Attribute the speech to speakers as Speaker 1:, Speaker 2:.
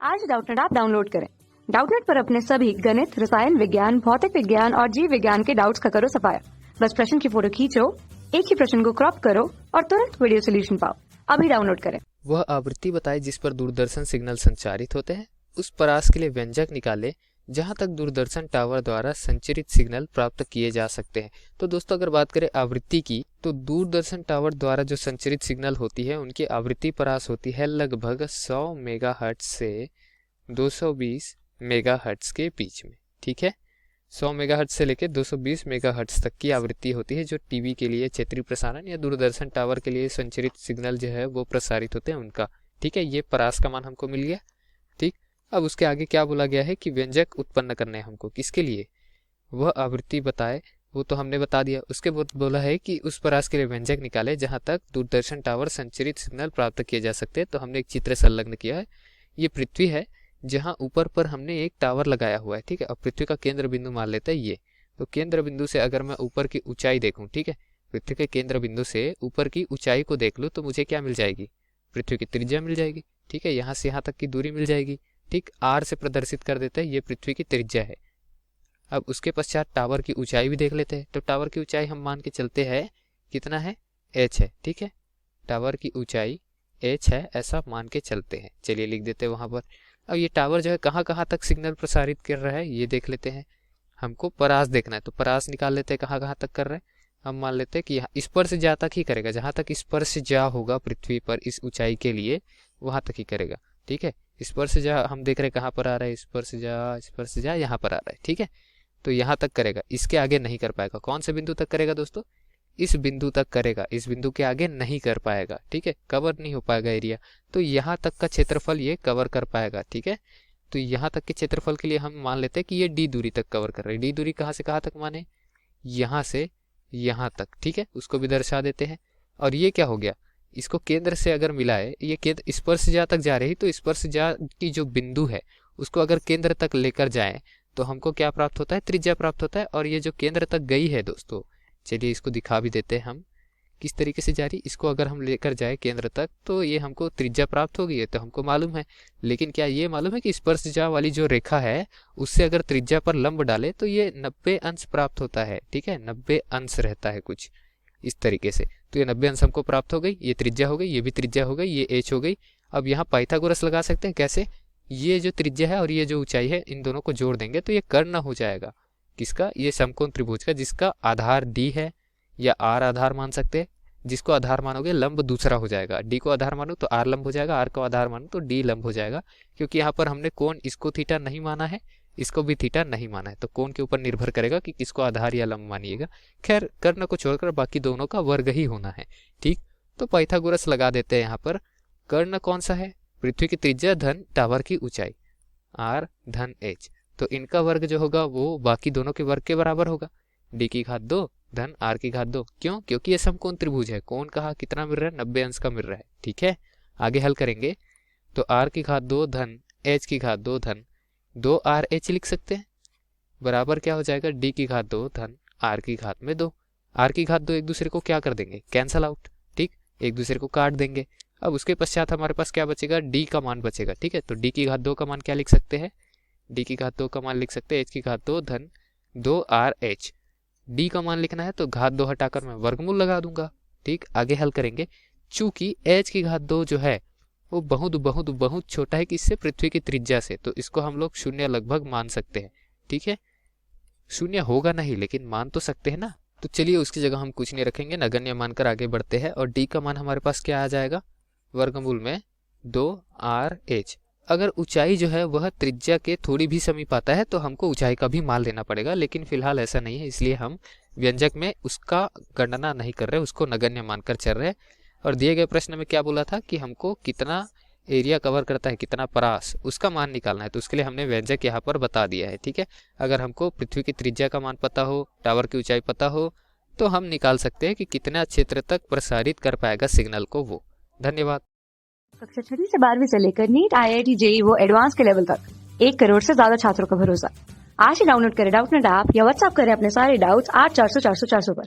Speaker 1: आज Doubtnut app download करें। Doubtnut पर अपने सभी गणित, रसायन विज्ञान, भौतिक विज्ञान और जीव विज्ञान के डाउट्स का करो सफाया। बस प्रश्न की फोटो खींचो, एक ही प्रश्न को क्रॉप करो और तुरंत वीडियो सोल्यूशन पाओ। अभी डाउनलोड करें।
Speaker 2: वह आवृत्ति बताए जिस पर दूरदर्शन सिग्नल संचारित होते हैं। उस परास के लिए व्यंजक निकाले जहां तक दूरदर्शन टावर द्वारा संचरित सिग्नल प्राप्त किए जा सकते हैं। तो दोस्तों, अगर बात करें आवृत्ति की, तो दूरदर्शन टावर द्वारा जो संचरित सिग्नल होती है उनकी आवृत्ति परास होती है लगभग 100 मेगाहर्ट्ज से 220 मेगाहर्ट्ज के बीच में। ठीक है, 100 मेगाहर्ट्ज से लेकर 220 मेगाहर्ट्ज तक की आवृत्ति होती है जो टीवी के लिए क्षेत्रीय प्रसारण या दूरदर्शन टावर के लिए संचरित सिग्नल जो है वो प्रसारित होते हैं उनका। ठीक है, ये परास का मान हमको मिल गया। ठीक, अब उसके आगे क्या बोला गया है कि व्यंजक उत्पन्न करने हैं हमको, किसके लिए? वह आवृत्ति बताए, वो तो हमने बता दिया। उसके बाद बोला है कि उस परास के लिए व्यंजक निकाले जहां तक दूरदर्शन टावर संचरित सिग्नल प्राप्त किए जा सकते हैं। तो हमने एक चित्र संलग्न किया है। ये पृथ्वी है जहां ऊपर पर हमने एक टावर लगाया हुआ है। ठीक है, अब पृथ्वी का केंद्र बिंदु मान लेते हैं ये। तो केंद्र बिंदु से अगर मैं ऊपर की ऊंचाई देखूं, ठीक है, पृथ्वी के केंद्र बिंदु से ऊपर की ऊंचाई को देख लूं तो मुझे क्या मिल जाएगी? पृथ्वी की त्रिज्या मिल जाएगी। ठीक है, यहाँ से यहाँ तक की दूरी मिल जाएगी। ठीक, आर से प्रदर्शित कर देते हैं, ये पृथ्वी की त्रिज्या है। अब उसके पश्चात टावर की ऊंचाई भी देख लेते हैं। तो टावर की ऊंचाई हम मान के चलते हैं कितना है? h है। ठीक है, टावर की ऊंचाई h है, ऐसा मान के चलते हैं। चलिए लिख देते हैं वहां पर। अब ये टावर जो है कहाँ कहाँ तक सिग्नल प्रसारित कर रहा है ये देख लेते हैं। हमको परास देखना है तो परास निकाल लेते हैं कहाँ कहाँ तक कर रहे हैं। हम मान लेते हैं कि यहाँ स्पर्श जा तक ही करेगा, जहां तक स्पर्श जा होगा पृथ्वी पर इस ऊंचाई के लिए वहां तक ही करेगा। ठीक है, स्पर्श जा हम देख रहे हैं कहाँ पर आ रहा है, स्पर्श जा यहाँ पर आ रहा है। ठीक है, तो यहाँ तक करेगा, इसके आगे नहीं कर पाएगा। कौन से बिंदु तक करेगा दोस्तों? इस बिंदु तक करेगा, इस बिंदु के आगे नहीं कर पाएगा। ठीक है, कवर नहीं हो पाएगा एरिया। तो यहाँ तक का क्षेत्रफल ये कवर कर पाएगा। ठीक है, तो यहाँ तक के क्षेत्रफल के लिए हम मान लेते हैं कि ये डी दूरी तक कवर कर रहे हैं। डी दूरी कहाँ से कहाँ तक माने? यहाँ से यहाँ तक। ठीक है, उसको भी दर्शा देते हैं। और ये क्या हो गया? इसको केंद्र से अगर मिलाए, ये केंद्र स्पर्शजा तक जा रही, तो स्पर्शजा की जो बिंदु है उसको अगर केंद्र तक लेकर जाए तो हमको क्या प्राप्त होता है? त्रिज्या प्राप्त होता है। और ये जो केंद्र तक गई है दोस्तों, चलिए इसको दिखा भी देते हैं हम किस तरीके से जा रही। इसको अगर हम लेकर जाए केंद्र तक तो ये हमको त्रिज्या प्राप्त होगी, ये तो हमको मालूम है। लेकिन क्या ये मालूम है कि स्पर्शजा वाली जो रेखा है उससे अगर त्रिज्या पर लंब डाले तो ये 90 अंश प्राप्त होता है। ठीक है, 90 अंश रहता है कुछ इस तरीके से। तो ये 90 अंश हमको प्राप्त हो गई। ये त्रिज्या हो गई, ये भी त्रिज्या हो गई, ये h हो गई। अब यहाँ पाइथागोरस लगा सकते हैं। कैसे? ये जो त्रिज्या है और ये जो ऊंचाई है इन दोनों को जोड़ देंगे तो ये कर्ण हो जाएगा। किसका? ये समकोण त्रिभुज का, जिसका आधार d है या r आधार मान सकते हैं। जिसको आधार मानोगे लंब दूसरा हो जाएगा। d को आधार मानो तो r लंब हो जाएगा, r को आधार मानो तो d लंब हो जाएगा। क्योंकि यहाँ पर हमने कोण इसको थीटा नहीं माना है, इसको भी थीटा नहीं माना है, तो कोण के ऊपर निर्भर करेगा कि किसको आधार या लंब मानिएगा। खैर, कर्ण को छोड़कर बाकी दोनों का वर्ग ही होना है। ठीक, तो पाइथागोरस लगा देते हैं यहाँ पर। कर्ण कौन सा है? पृथ्वी की त्रिज्या धन टावर की ऊंचाई r धन h। तो इनका वर्ग जो होगा वो बाकी दोनों के वर्ग के बराबर होगा। d की घात 2 धन r की घात 2। क्यों? क्योंकि ये समकोण त्रिभुज है। कोण कहा कितना मिल रहा है? 90 अंश का मिल रहा है। ठीक है, आगे हल करेंगे तो r की घात 2 धन h की घात 2 धन 2rh लिख सकते हैं। बराबर क्या हो जाएगा? d की घात 2 धन r की घात में 2। r की घात 2 एक दूसरे को क्या कर देंगे? Cancel out. ठीक, एक दूसरे को काट देंगे। अब उसके पश्चात हमारे पास क्या बचेगा? d का मान बचेगा। ठीक है, तो d की घात 2 का मान क्या लिख सकते हैं? d की घात 2 का मान लिख सकते हैं h की घात 2 धन 2rh। d का मान लिखना है तो घात 2 हटाकर मैं वर्गमूल लगा दूंगा। ठीक, आगे हल करेंगे। चूंकि h की घात 2 जो है वो बहुत बहुत बहुत छोटा है किससे? पृथ्वी की त्रिज्या से, तो इसको हम लोग शून्य लगभग मान सकते हैं। ठीक है, शून्य होगा नहीं लेकिन मान तो सकते हैं ना। तो चलिए उसकी जगह हम कुछ नहीं रखेंगे, नगण्य मानकर आगे बढ़ते हैं। और d का मान हमारे पास क्या आ जाएगा? वर्गमूल में 2rh। अगर ऊंचाई जो है वह त्रिज्या के थोड़ी भी समीप आता है तो हमको ऊंचाई का भी मान लेना पड़ेगा, लेकिन फिलहाल ऐसा नहीं है, इसलिए हम व्यंजक में उसका गणना नहीं कर रहे, उसको नगण्य मानकर चल रहे हैं। और दिए गए प्रश्न में क्या बोला था कि हमको कितना एरिया कवर करता है, कितना परास, उसका मान निकालना है। तो उसके लिए हमने व्यंजक यहाँ पर बता दिया है। ठीक है, अगर हमको पृथ्वी की त्रिज्या का मान पता हो, टावर की ऊंचाई पता हो, तो हम निकाल सकते हैं कि कितना क्षेत्र तक प्रसारित कर पाएगा सिग्नल को वो। धन्यवाद।
Speaker 1: कक्षा 6 से 12वीं से लेकर नीट, IIT, JEE वो एडवांस के लेवल तक 1 करोड़ से ज्यादा छात्रों का भरोसा। आज ही डाउनलोड करें डाउटनेट ऐप या व्हाट्सएप करें अपने सारे डाउट्स 8400 400 400 पर।